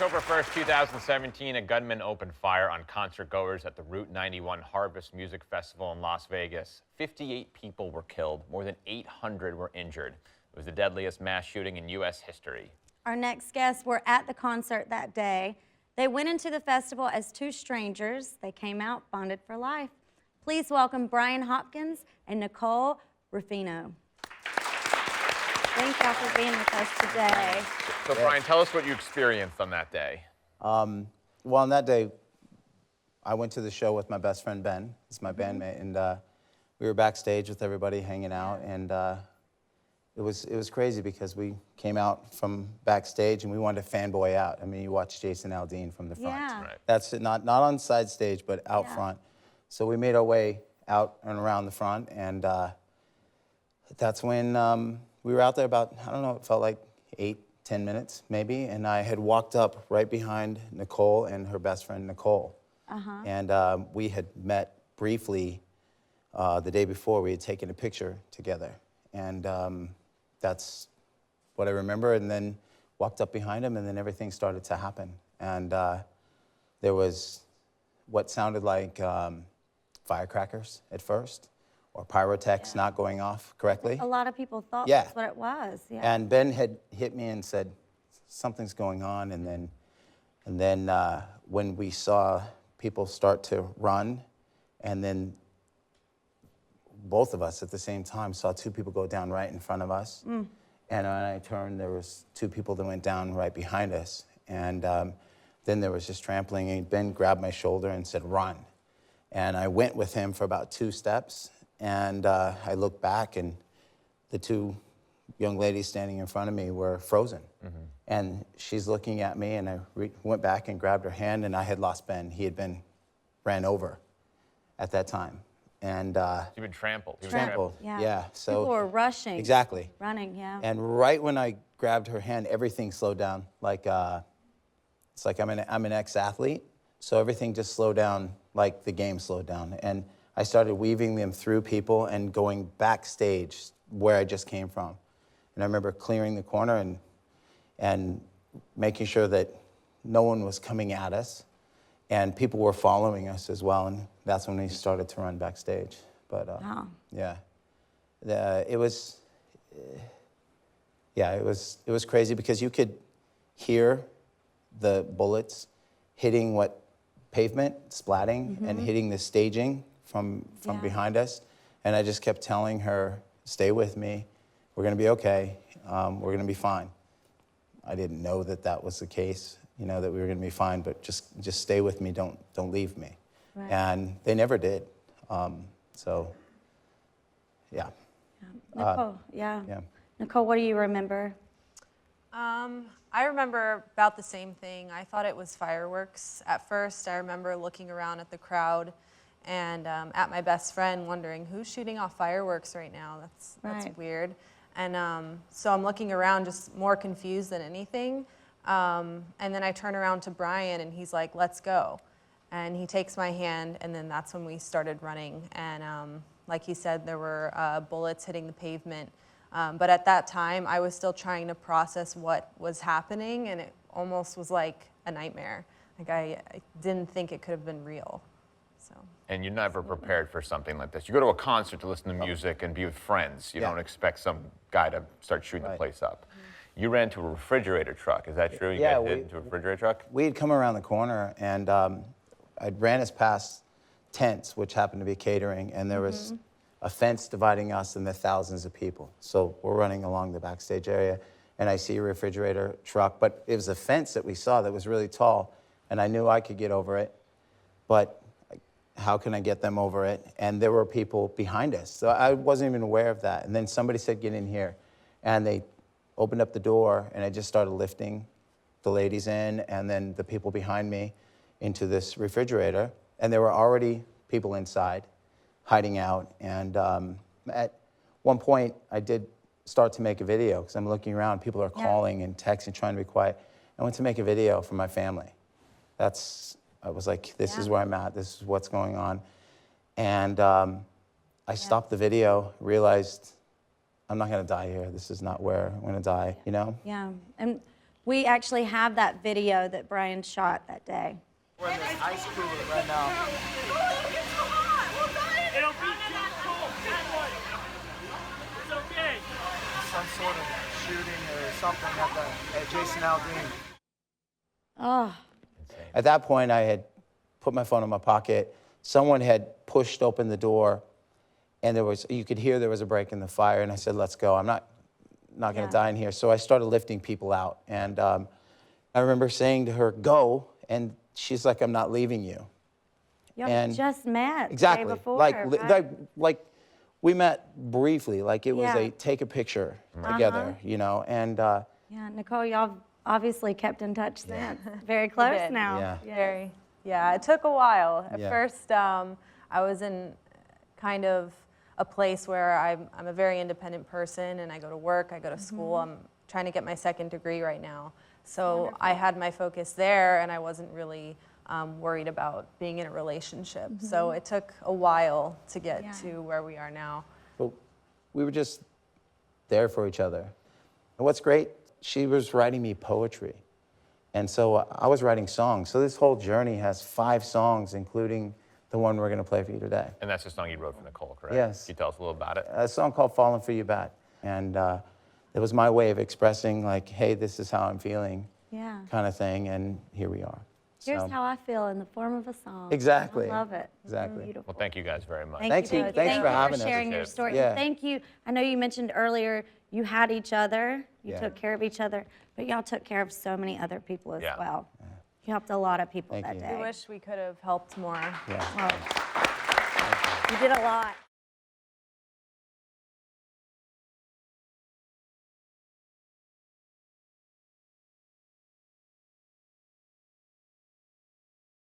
October 1st, 2017, a gunman opened fire on concertgoers at the Route 91 Harvest Music Festival in Las Vegas. 58 people were killed, more than 800 were injured. It was the deadliest mass shooting in U.S. history. Our next guests were at the concert that day. They went into the festival as two strangers. They came out bonded for life. Please welcome Bryan Hopkins and Nicole Rufino. Thank y'all for being with us today. So, Bryan, tell us what you experienced on that day. Well, on that day, I went to the show with my best friend, Ben. He's my bandmate, and we were backstage with everybody hanging out, and it was crazy because we came out from backstage and we wanted to fanboy out. I mean, you watch Jason Aldean from the front. Yeah. Right. That's it, not on side stage, but out front. So we made our way out and around the front, and that's when we were out there about, I don't know, it felt like 8-10 minutes maybe, and I had walked up right behind Nicole and her best friend, Nicole. And we had met briefly the day before. We had taken a picture together, and that's what I remember, and then walked up behind him, and then everything started to happen. And there was what sounded like firecrackers at first, or pyrotechs not going off correctly. A lot of people thought Yeah. that's what it was. Yeah. And Ben had hit me and said, something's going on, and then when we saw people start to run, and then both of us at the same time saw two people go down right in front of us. And when I turned, there was two people that went down right behind us. And then there was just trampling, and Ben grabbed my shoulder and said, run. And I went with him for about 2 steps, and I looked back, and the two young ladies standing in front of me were frozen. And she's looking at me, and I went back and grabbed her hand, and I had lost Ben. He had been ran over at that time. And You've been trampled. trampled, yeah. So people were rushing. Exactly. Running, yeah. And right when I grabbed her hand, everything slowed down. Like it's like I'm an ex-athlete, so everything just slowed down, like the game slowed down. And I started weaving them through people and going backstage where I just came from. And I remember clearing the corner and making sure that no one was coming at us, and people were following us as well. And that's when we started to run backstage. But yeah, it was crazy because you could hear the bullets hitting what pavement, splatting, and hitting the staging from behind us. And I just kept telling her, stay with me. We're going to be okay. We're going to be fine. I didn't know that that was the case, you know, that we were going to be fine, but just stay with me. Don't leave me. Right. And they never did. So, yeah. Nicole, yeah. Nicole, what do you remember? I remember about the same thing. I thought it was fireworks at first. I remember looking around at the crowd and at my best friend wondering, who's shooting off fireworks right now? That's weird. And so I'm looking around just more confused than anything. And then I turn around to Bryan and he's like, let's go. And he takes my hand, and then that's when we started running. And like he said, there were bullets hitting the pavement. But at that time, I was still trying to process what was happening, and it almost was like a nightmare. Like I didn't think it could have been real. So. And you're never prepared for something like this. You go to a concert to listen to music and be with friends. You don't expect some guy to start shooting the place up. You ran into a refrigerator truck. Is that true? You got hit into a refrigerator truck? We had come around the corner, and I ran us past tents, which happened to be catering, and there was a fence dividing us and the thousands of people. So we're running along the backstage area, and I see a refrigerator truck, but it was a fence that we saw that was really tall, and I knew I could get over it, but how can I get them over it? And there were people behind us, so I wasn't even aware of that. And then somebody said, get in here, and they opened up the door, and I just started lifting the ladies in, and then the people behind me into this refrigerator, and there were already people inside hiding out. And at one point, I did start to make a video because I'm looking around, people are calling and texting, trying to be quiet. I went to make a video for my family. I was like, this is where I'm at, this is what's going on. And I stopped the video, realized I'm not gonna die here. This is not where I'm gonna die, you know? Yeah, and We actually have that video that Bryan shot that day. We're in this ice cooler right now. It'll be too cold. It's okay. Some sort of shooting or something at Jason Aldean. Oh, At that point, I had put my phone in my pocket. Someone had pushed open the door, and you could hear there was a break in the fire. And I said, "Let's go. I'm not going to Yeah. die in here." So I started lifting people out, and I remember saying to her, "Go," and she's like, "I'm not leaving you." y'all And- just met Exactly. the day before, like we met briefly. Like it was Yeah. a take a picture together, you know. And Yeah, Nicole, y'all obviously kept in touch since. Very close did. now. Yeah. Very. Yeah, it took a while. At Yeah. first, I was in kind of a place where I'm a very independent person, and I go to work, I go to school. I'm trying to get my second degree right now. So I had my focus there, and I wasn't really worried about being in a relationship. So it took a while to get Yeah. to where we are now. but we were just there for each other. And what's great, she was writing me poetry. And so I was writing songs. So this whole journey has 5 songs, including the one we're going to play for you today. And that's the song you wrote for Nicole, correct? Yes. Can you tell us a little about it? A song called Falling For You Bad. And it was my way of expressing, like, hey, this is how I'm feeling, Yeah. kind of thing. And here we are. Here's So- how I feel in the form of a song. Exactly. I love it. Exactly. Beautiful. Well, thank you guys very much. Thank you. Thanks Thank for you having us. sharing your Appreciate it. story. Yeah. And thank you. I know you mentioned earlier you had each other. You Yeah. took care of each other, but y'all took care of so many other people as Yeah. well. You helped a lot of people Thank that you. day. I wish we could have helped more. Yeah. Well, you did a lot.